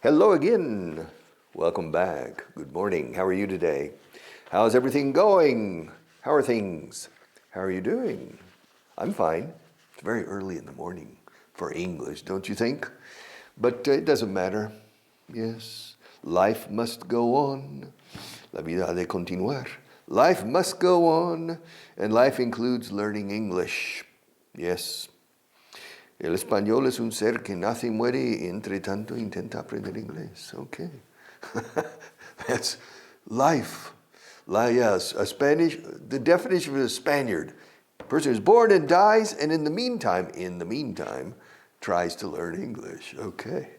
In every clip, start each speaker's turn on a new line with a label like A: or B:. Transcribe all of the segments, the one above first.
A: Hello again. Welcome back. Good morning. How are you today? How's everything going? How are things? How are you doing? I'm fine. It's very early in the morning for English, don't you think? But it doesn't matter. Yes, life must go on. La vida ha de continuar. Life must go on, and life includes learning English. Yes. El español es un ser que nace y muere y entre tanto intenta aprender inglés. Okay. That's life. Yes, a Spanish, the definition of a Spaniard. A person who's born and dies, and in the meantime, tries to learn English. Okay.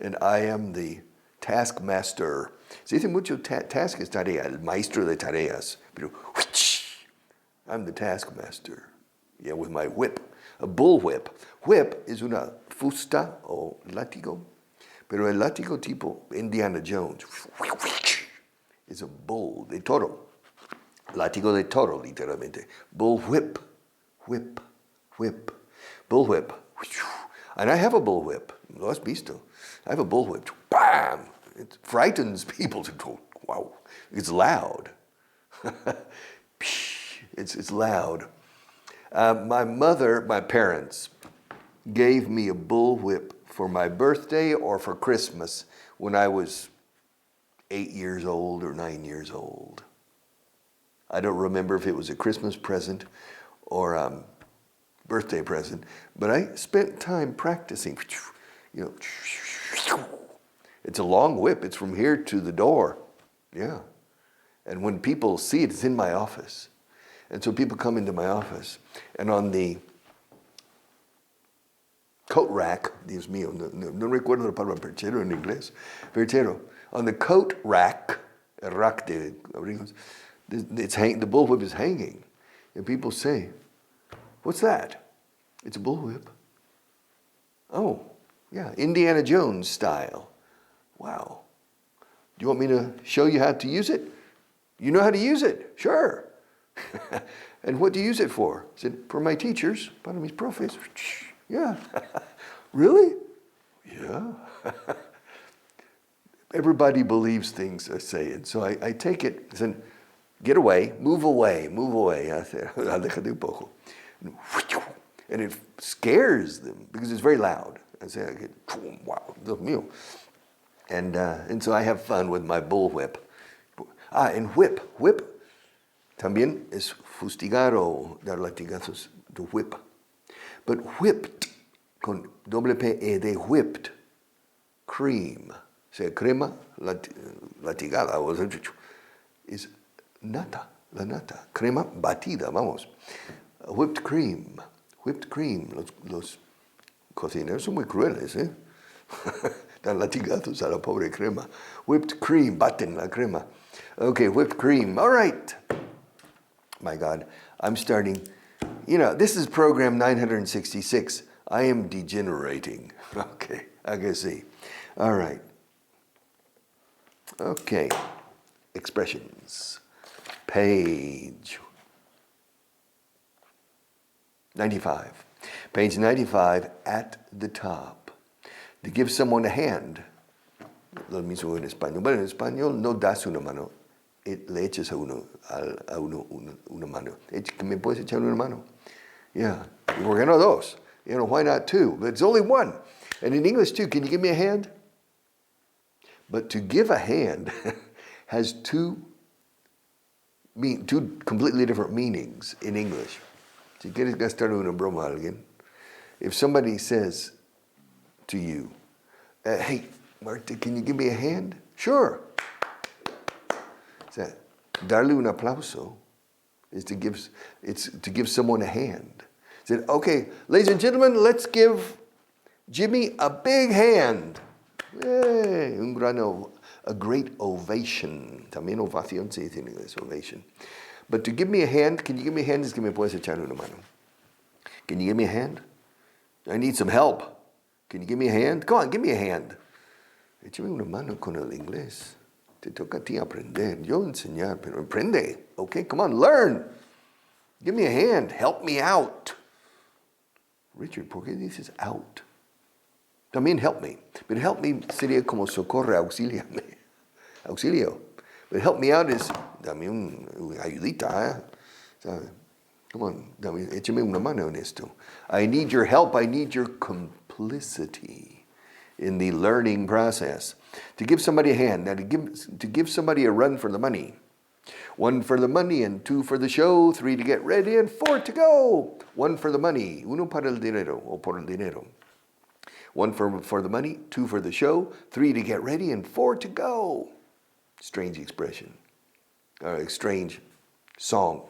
A: And I am the taskmaster. Se dice mucho task es tarea, el maestro de tareas. Pero, I'm the taskmaster. Yeah, with my whip. A bullwhip. Whip is una fusta o látigo, pero el látigo tipo Indiana Jones is a bull de toro. Látigo de toro, literalmente. Bullwhip. Whip. Bullwhip. And I have a bullwhip. Lo has visto. I have a bullwhip. Bam! It frightens people to go, wow. It's loud. It's loud. My parents gave me a bullwhip for my birthday or for Christmas when I was 8 years old or 9 years old. I don't remember if it was a Christmas present or a birthday present, but I spent time practicing. You know, it's a long whip. It's from here to the door. Yeah. And when people see it, it's in my office. And so people come into my office, and on the coat rack, Dios mío, no recuerdo la palabra perchero en inglés, perchero, on the coat rack, el rack de abrigos, the bullwhip is hanging. And people say, what's that? It's a bullwhip. Oh, yeah, Indiana Jones style. Wow. Do you want me to show you how to use it? You know how to use it? Sure. And what do you use it for? I said, for my teachers, para mis profes. Yeah. Really? Yeah. Everybody believes things I say, and so I take it and said, get away, move away. I said, aléjate un poco. And it scares them because it's very loud. I say, I get, wow, Dios mío. And so I have fun with my bullwhip. And whip. También es fustigar o dar latigazos, to whip. But whipped, con doble P-E-D, whipped cream, sea crema latigada, is nata, la nata, crema batida, vamos. Whipped cream. Los cocineros son muy crueles, ¿eh? Dan latigazos a la pobre crema. Whipped cream, baten la crema. Okay, whipped cream, all right. My God, I'm starting, this is program 966. I am degenerating. Okay, I can see. All right. Okay, expressions. Page 95. Page 95 at the top. To give someone a hand. Lo mismo en español. Bueno, en español no das una mano. Le echas a uno una mano. Que me puedes echar una mano. Yeah. ¿Por qué no dos? Why not two? But it's only one. And in English too, can you give me a hand? But to give a hand has two completely different meanings in English. Si quieres gastar una broma a alguien, if somebody says to you, hey, Marta, can you give me a hand? Sure. Darle un aplauso is to give someone a hand. Said, okay, ladies and gentlemen, let's give Jimmy a big hand. Yay, a great ovation. También ovación se dice en inglés, ovation. But to give me a hand, can you give me a hand? Es que me puedes echar una mano. Can you give me a hand? I need some help. Can you give me a hand? Come on, give me a hand. Échame una mano con el inglés. Te toca a ti aprender. Yo enseñar, pero aprende. Okay, come on, learn. Give me a hand. Help me out. Richard, ¿por qué dices out? También help me. But help me sería como socorre, auxíliame. Auxilio. But help me out is, dame una ayudita, ¿sabes? Come on, échame una mano en esto. I need your help. I need your complicity in the learning process. To give somebody a hand. Now, to give somebody a run for the money. 1 for the money and 2 for the show, 3 to get ready and 4 to go. 1 for the money, uno para el dinero o por el dinero. 1 for the money, 2 for the show, 3 to get ready and 4 to go. Strange expression. Strange song.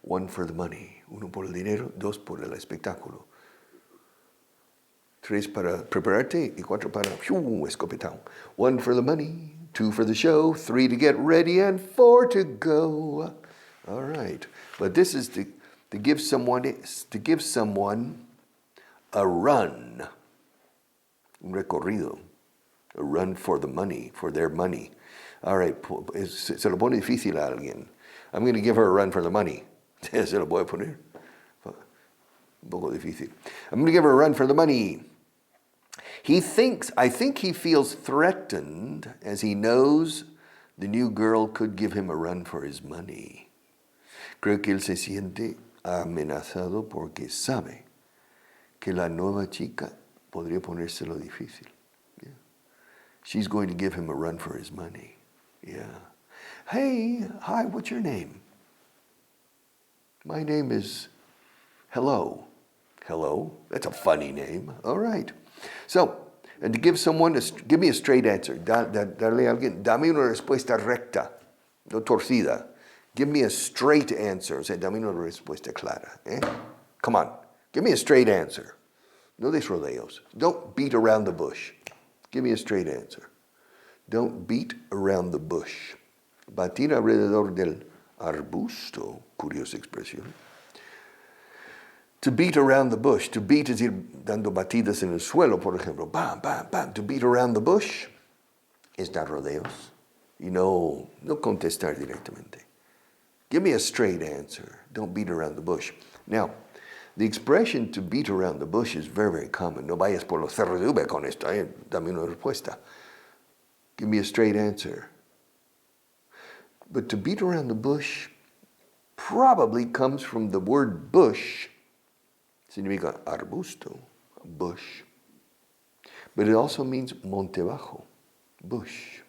A: 1 for the money, uno por el dinero, 2 por el espectáculo. 3 para prepararte y 4 para escopetão. 1 for the money, 2 for the show, 3 to get ready, and 4 to go. All right. But this is to give someone a run. Un recorrido. A run for the money, for their money. All right. Se lo pone difícil a alguien. I'm going to give her a run for the money. Se lo voy a poner. Un poco difícil. I'm going to give her a run for the money. I think he feels threatened as he knows the new girl could give him a run for his money. Creo que él se siente amenazado porque sabe que la nueva chica podría ponérselo difícil. Yeah. She's going to give him a run for his money. Yeah. Hey, hi, what's your name? My name is Hello. Hello? That's a funny name. All right. So, and to give someone, give me a straight answer. Darle a alguien, dame una respuesta recta, no torcida. Give me a straight answer. O sea, dame una respuesta clara. Come on, give me a straight answer. No des rodeos. Don't beat around the bush. Give me a straight answer. Don't beat around the bush. Batir alrededor del arbusto, curiosa expresión. To beat around the bush. To beat es ir dando batidas en el suelo, por ejemplo. Bam, bam, bam. To beat around the bush es dar rodeos. Y no contestar directamente. Give me a straight answer. Don't beat around the bush. Now, the expression to beat around the bush is very, very common. No vayas por los cerros de ube con esto. Dame una respuesta. Give me a straight answer. But to beat around the bush probably comes from the word bush. Significa arbusto, bush. But it also means monte bajo, bush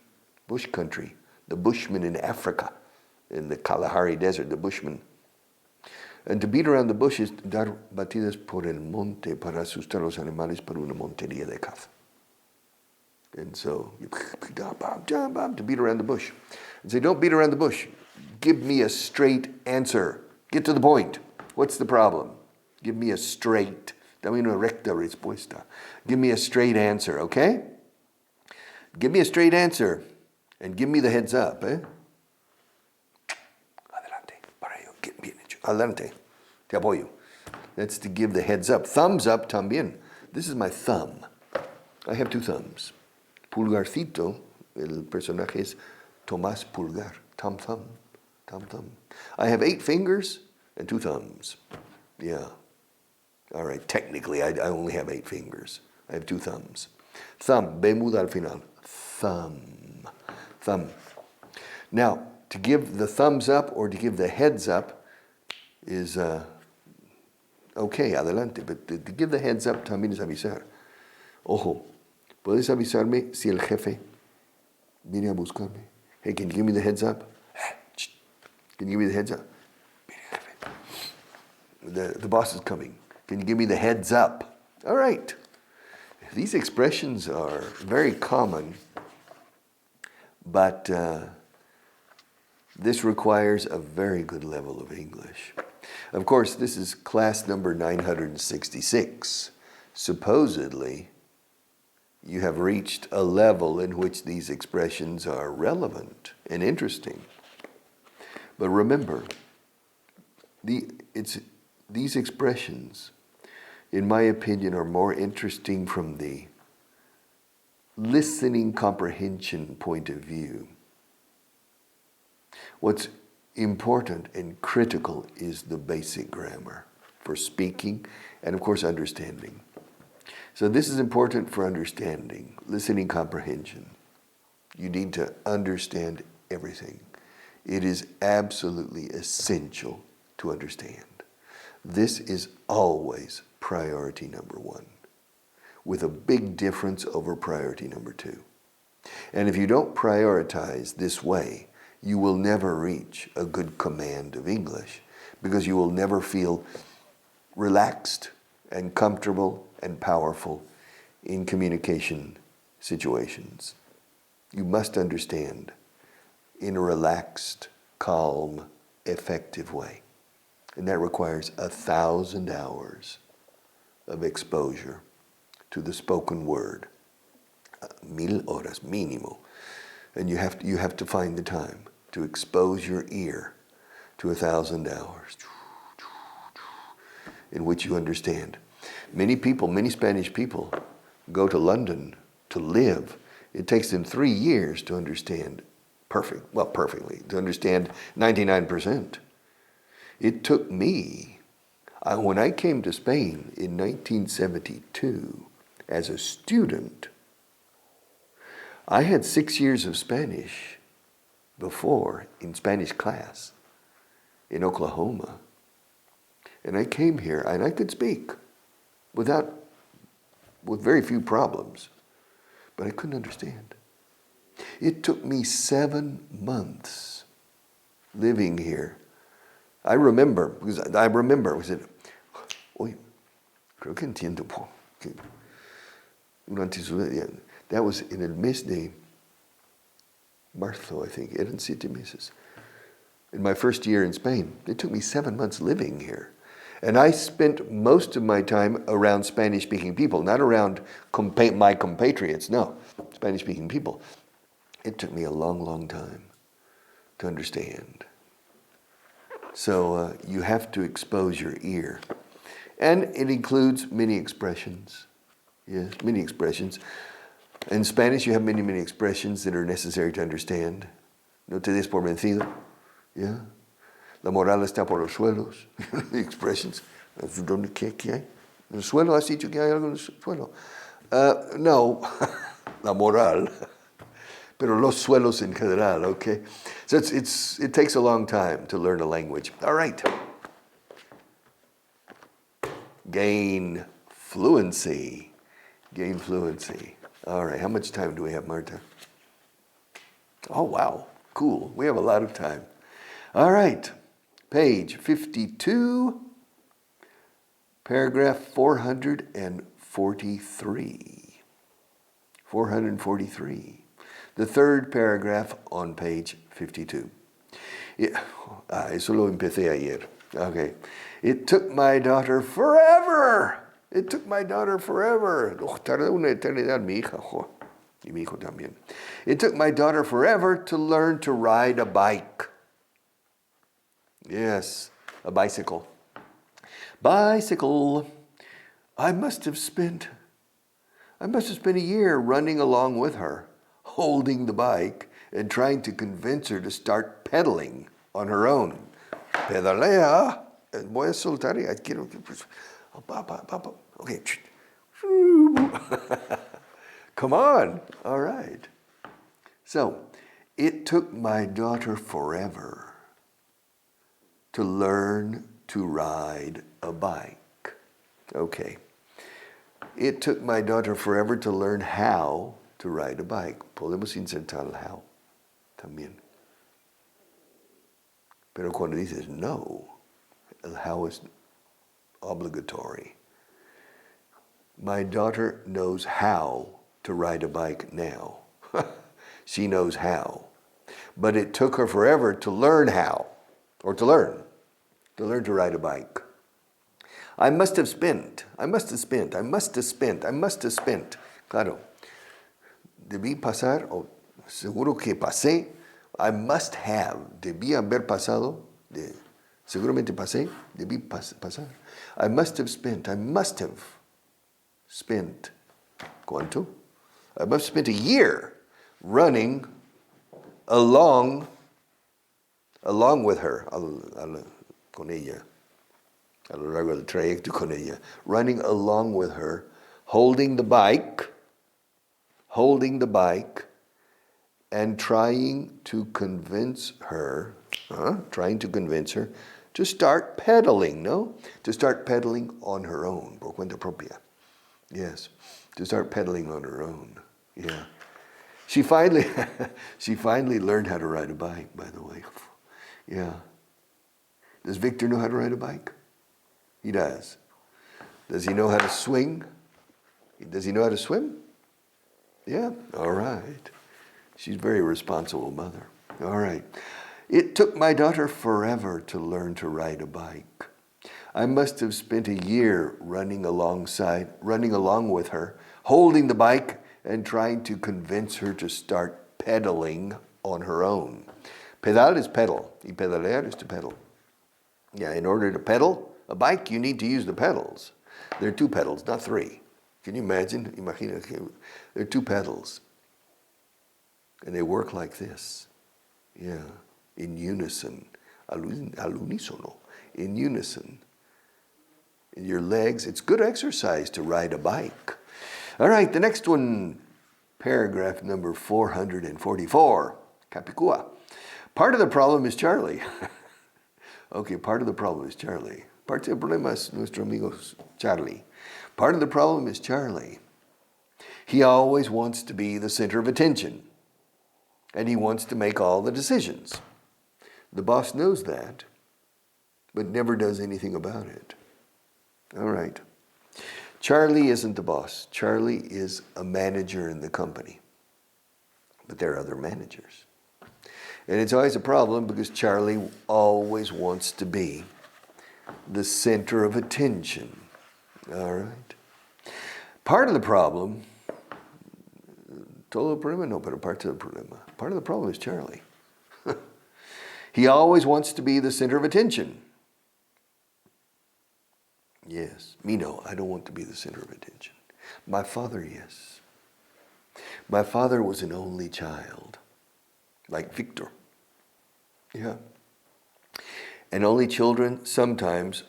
A: country. The Bushmen in Africa, in the Kalahari Desert, the Bushmen. And to beat around the bush is dar batidas por el monte para asustar a los animales para una montería de caza. And so, to beat around the bush. And say, don't beat around the bush. Give me a straight answer. Get to the point. What's the problem? Give me a straight. Dame una recta respuesta. Give me a straight answer, okay? Give me a straight answer. And give me the heads up, eh? Adelante, para ello. Bien hecho. Adelante. Te apoyo. That's to give the heads up. Thumbs up también. This is my thumb. I have 2 thumbs. Pulgarcito, el personaje es Tomás Pulgar. Tom Thumb. I have 8 fingers and 2 thumbs. Yeah. All right, technically I only have 8 fingers. I have 2 thumbs. Thumb, B muda al final. Thumb. Now, to give the thumbs up or to give the heads up is okay, adelante. But to give the heads up también es avisar. Ojo, ¿puedes avisarme si el jefe viene a buscarme? Hey, can you give me the heads up? Can you give me the heads up? The boss is coming. Can you give me the heads up? All right. These expressions are very common, but this requires a very good level of English. Of course, this is class number 966. Supposedly, you have reached a level in which these expressions are relevant and interesting. But remember, these expressions, in my opinion, are more interesting from the listening comprehension point of view. What's important and critical is the basic grammar for speaking and, of course, understanding. So this is important for understanding, listening comprehension. You need to understand everything. It is absolutely essential to understand. This is always priority number one, with a big difference over priority number two. And if you don't prioritize this way, you will never reach a good command of English, because you will never feel relaxed and comfortable and powerful in communication situations. You must understand in a relaxed, calm, effective way. And that requires 1,000 hours of exposure to the spoken word. 1,000 horas mínimo. And you have to find the time to expose your ear to 1,000 hours in which you understand. Many people, many Spanish people, go to London to live. It takes them 3 years to understand perfectly, to understand 99%. It took me, when I came to Spain in 1972 as a student, I had 6 years of Spanish before in Spanish class in Oklahoma. And I came here and I could speak with very few problems, but I couldn't understand. It took me 7 months living here. I remember, we said, oye, creo que entiendo. That was in el mes de marzo, I think. Eran 7 meses. In my first year in Spain, it took me 7 months living here. And I spent most of my time around Spanish-speaking people, not around my compatriots, no, Spanish-speaking people. It took me a long, long time to understand. So you have to expose your ear. And it includes many expressions. Yes, many expressions. In Spanish, you have many, many expressions that are necessary to understand. No te des por vencido. Yeah. La moral está por los suelos. The expressions. ¿Qué hay? ¿El suelo has dicho que hay algo en el suelo? No, la moral. Pero los suelos en general, okay? So it takes a long time to learn a language. All right. Gain fluency. Gain fluency. All right, how much time do we have, Marta? Oh, wow, cool. We have a lot of time. All right, page 52, paragraph 443. 443. The third paragraph on page 52. Eso lo empecé ayer. Okay. It took my daughter forever. It took my daughter forever. Tardó una eternidad mi hija. Y mi hijo también. It took my daughter forever to learn to ride a bike. Yes, a bicycle. Bicycle. I must have spent a year running along with her, holding the bike and trying to convince her to start pedaling on her own. Pedalea. Voy a soltar y quiero que... Okay. Come on. All right. So, it took my daughter forever to learn to ride a bike. Okay. It took my daughter forever to learn how to ride a bike. Podemos insertar el how también. Pero cuando dices no, el how is obligatory. My daughter knows how to ride a bike now. She knows how. But it took her forever to learn how, or to learn to ride a bike. I must have spent. Claro. Debí pasar, o seguro que pasé. I must have. Debí haber pasado. Seguramente pasé. Debí pasar. I must have spent. ¿Cuánto? I must have spent a year running along with her, con ella, a lo largo del trayecto con ella, running along with her, holding the bike, and trying to convince her to start pedaling, no? To start pedaling on her own, por cuenta propia. Yes, to start pedaling on her own. Yeah. She finally learned how to ride a bike, by the way. Yeah. Does Victor know how to ride a bike? He does. Does he know how to swing? Does he know how to swim? Yeah, all right. She's a very responsible mother. All right. It took my daughter forever to learn to ride a bike. I must have spent a year running along with her, holding the bike and trying to convince her to start pedaling on her own. Pedal is pedal, y pedalear is to pedal. Yeah, in order to pedal a bike, you need to use the pedals. There are 2 pedals, not 3. Can you imagine? Imagina, there are 2 pedals. And they work like this. Yeah, in unison, al unísono, in unison. In your legs, it's good exercise to ride a bike. All right, the next one, paragraph number 444, Capicúa. Part of the problem is Charlie. Okay, part of the problem is Charlie. Parte del problema es nuestro amigo Charlie. Part of the problem is Charlie. He always wants to be the center of attention, and he wants to make all the decisions. The boss knows that, but never does anything about it. All right. Charlie isn't the boss. Charlie is a manager in the company, but there are other managers. And it's always a problem because Charlie always wants to be the center of attention. All right. Part of the problem, todo el problema no, pero parte del problema. Part of the problem is Charlie. He always wants to be the center of attention. Yes, me no, I don't want to be the center of attention. My father, yes. My father was an only child, like Victor. Yeah. And only children sometimes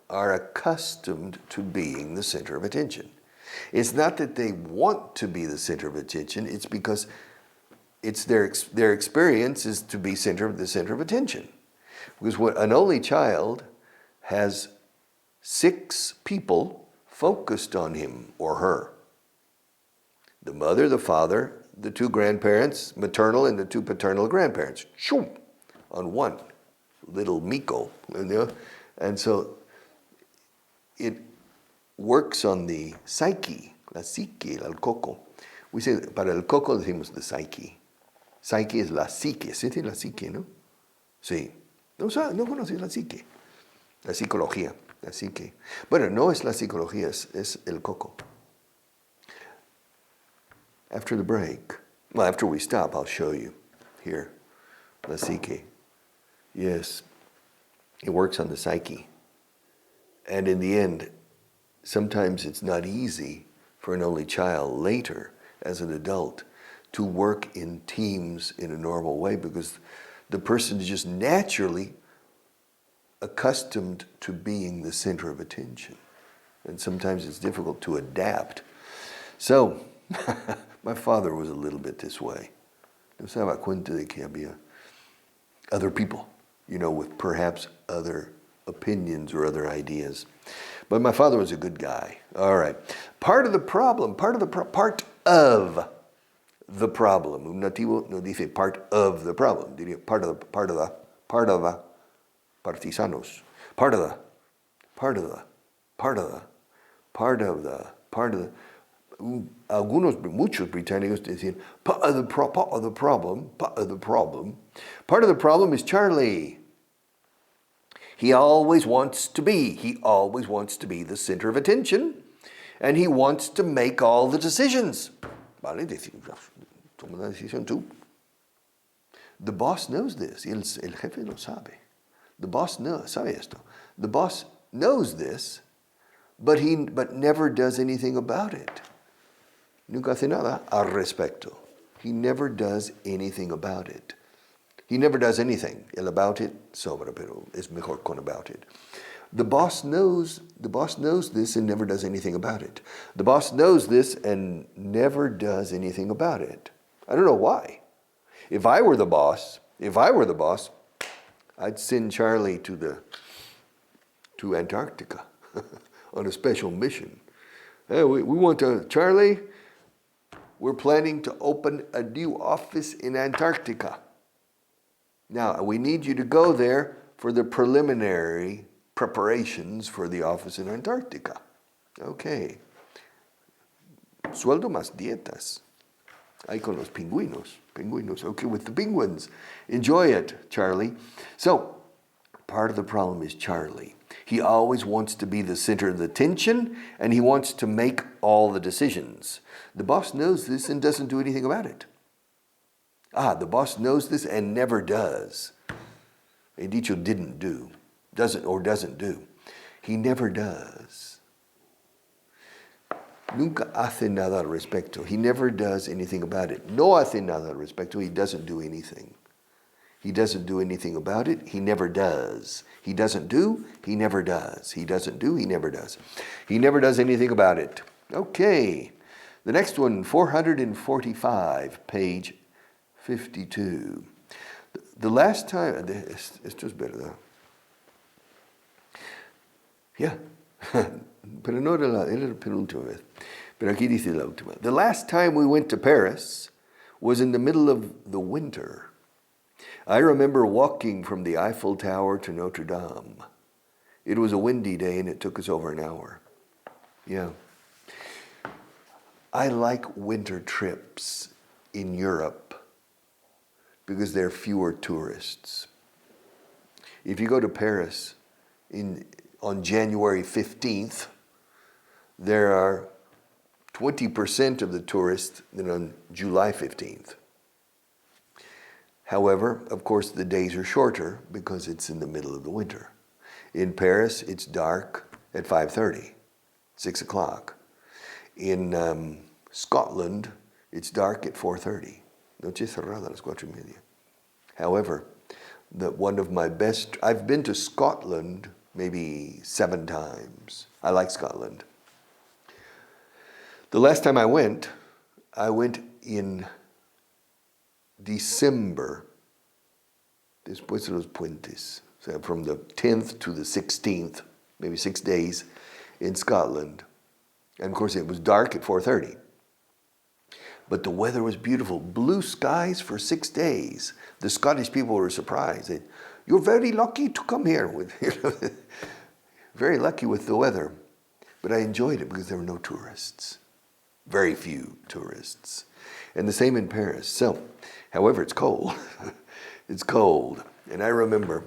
A: are accustomed to being the center of attention. It's not that they want to be the center of attention, it's because it's their experience is to be the center of attention. Because an only child has 6 people focused on him or her. The mother, the father, the 2 grandparents, maternal and the 2 paternal grandparents. Shoom, on one little Miko. And so it works on the psyche, la psique, el coco. We say, para el coco decimos the psyche. Psyche es la psique, ¿sí? La psique, ¿no? Sí. No conoces la psique. La psicología, la psique. Bueno, no es la psicología, es el coco. After the break, well, after we stop, I'll show you here. La psique. Yes, it works on the psyche. And in the end, sometimes it's not easy for an only child later, as an adult, to work in teams in a normal way because the person is just naturally accustomed to being the center of attention. And sometimes it's difficult to adapt. So, my father was a little bit this way. No se daba cuenta de que había other people, with perhaps other opinions or other ideas. But my father was a good guy. All right. Part of the problem. Un nativo no dice part of the problem. Diría part of the partisanos. Muchos británicos decían, part of the problem. Part of the problem is Charlie. He always wants to be the center of attention, and he wants to make all the decisions. Vale, toma la decisión tú. The boss knows this. El jefe lo sabe. The boss sabe esto. The boss knows this, but never does anything about it. Nunca hace nada al respecto. He never does anything about it. He never does anything. El about it sobra, pero es mejor con about it. The boss knows this and never does anything about it. The boss knows this and never does anything about it. I don't know why. If I were the boss, I'd send Charlie to Antarctica on a special mission. Hey, we want to, Charlie, we're planning to open a new office in Antarctica. Now, we need you to go there for the preliminary preparations for the office in Antarctica. Okay. Sueldo más dietas. Ahí con los pingüinos. Okay, with the penguins. Enjoy it, Charlie. So, part of the problem is Charlie. He always wants to be the center of the attention, and he wants to make all the decisions. The boss knows this and doesn't do anything about it. The boss knows this and never does. He dicho didn't do. Doesn't do. He never does. Nunca hace nada al respecto. He never does anything about it. No hace nada al respecto. He doesn't do anything. He doesn't do anything about it. He never does. He doesn't do. He never does. He doesn't do. He never does. He never does anything about it. Okay. The next one, 445, page 52. The last time, esto es verdad. Yeah. Pero no era la penúltima vez. Pero aquí dice la última. The last time we went to Paris was in the middle of the winter. I remember walking from the Eiffel Tower to Notre Dame. It was a windy day and it took us over an hour. Yeah. I like winter trips in Europe because there are fewer tourists. If you go to Paris on January 15th, there are 20% of the tourists than on July 15th. However, of course, the days are shorter because it's in the middle of the winter. In Paris, it's dark at 5:30, 6 o'clock. In Scotland, it's dark at 4:30. Noche cerrada a las 4:30. However, one of my best, I've been to Scotland maybe 7 times. I like Scotland. The last time I went in December, después de los puentes, so from the 10th to the 16th, maybe 6 days in Scotland. And of course it was dark at 4:30. But the weather was beautiful. Blue skies for 6 days. The Scottish people were surprised. You're very lucky to come here. Very lucky with the weather. But I enjoyed it because there were no tourists. Very few tourists. And the same in Paris. So, however, it's cold. It's cold. And I remember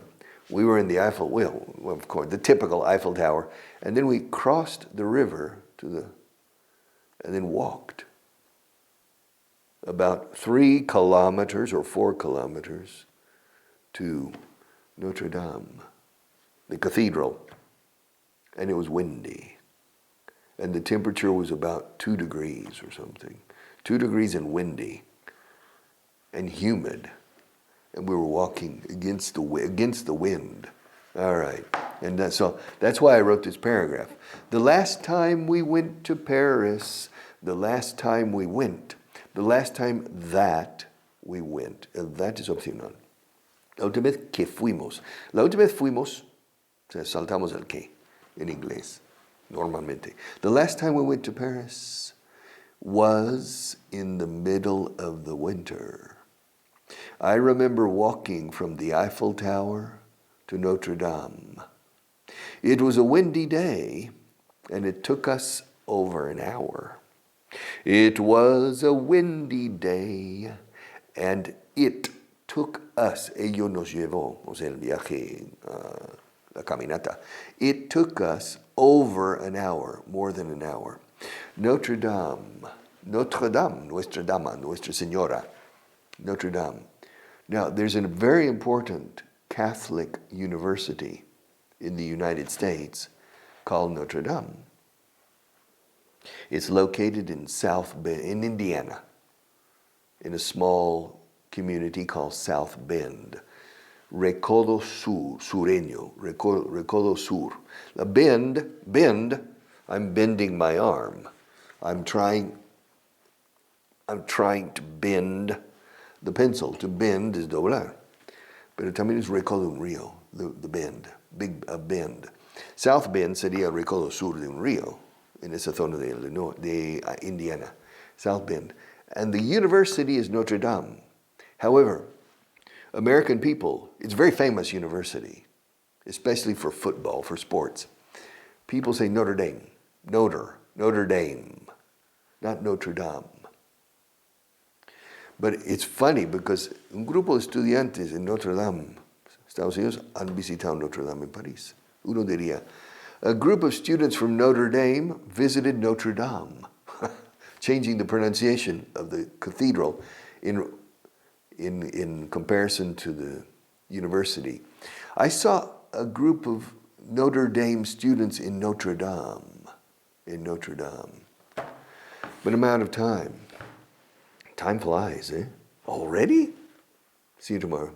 A: we were in the Eiffel, well, of course, the typical Eiffel Tower. And then we crossed the river and then walked about 3 kilometers or 4 kilometers to Notre Dame, the cathedral. And it was windy. And the temperature was about 2 degrees or something. 2 degrees and windy and humid. And we were walking against the wind. All right. And so that's why I wrote this paragraph. The last time we went to Paris, the last time we went, the last time that we went. That is opcional. La última vez que fuimos. La última vez fuimos, o sea, saltamos el que en inglés, normalmente. The last time we went to Paris was in the middle of the winter. I remember walking from the Eiffel Tower to Notre Dame. It was a windy day, and it took us over an hour. It was a windy day, and it took us, ello nos llevó, o sea, el viaje, la caminata. It took us over an hour, more than an hour. Notre Dame, Nuestra Dama, Nuestra Señora, Notre Dame. Now, there's a very important Catholic university in the United States called Notre Dame. It's located in South Bend, in Indiana, in a small community called South Bend. recodo sur, sureño, recodo sur. Now bend, I'm bending my arm. I'm trying to bend the pencil. To bend is doblar. Pero también es recodo un río, the bend, a bend. South Bend sería recodo sur de un río, en esa zona de Indiana, South Bend. And the university is Notre Dame. However, American people, it's a very famous university, especially for football, for sports. People say Notre Dame, Notre Dame, not Notre Dame. But it's funny because un grupo de estudiantes en Notre Dame, Estados Unidos, han visitado Notre Dame en París. Uno diría, a group of students from Notre Dame visited Notre Dame, changing the pronunciation of the cathedral in comparison to the university. I saw a group of Notre Dame students in Notre Dame. But I'm out of time. Time flies, eh? Already? See you tomorrow.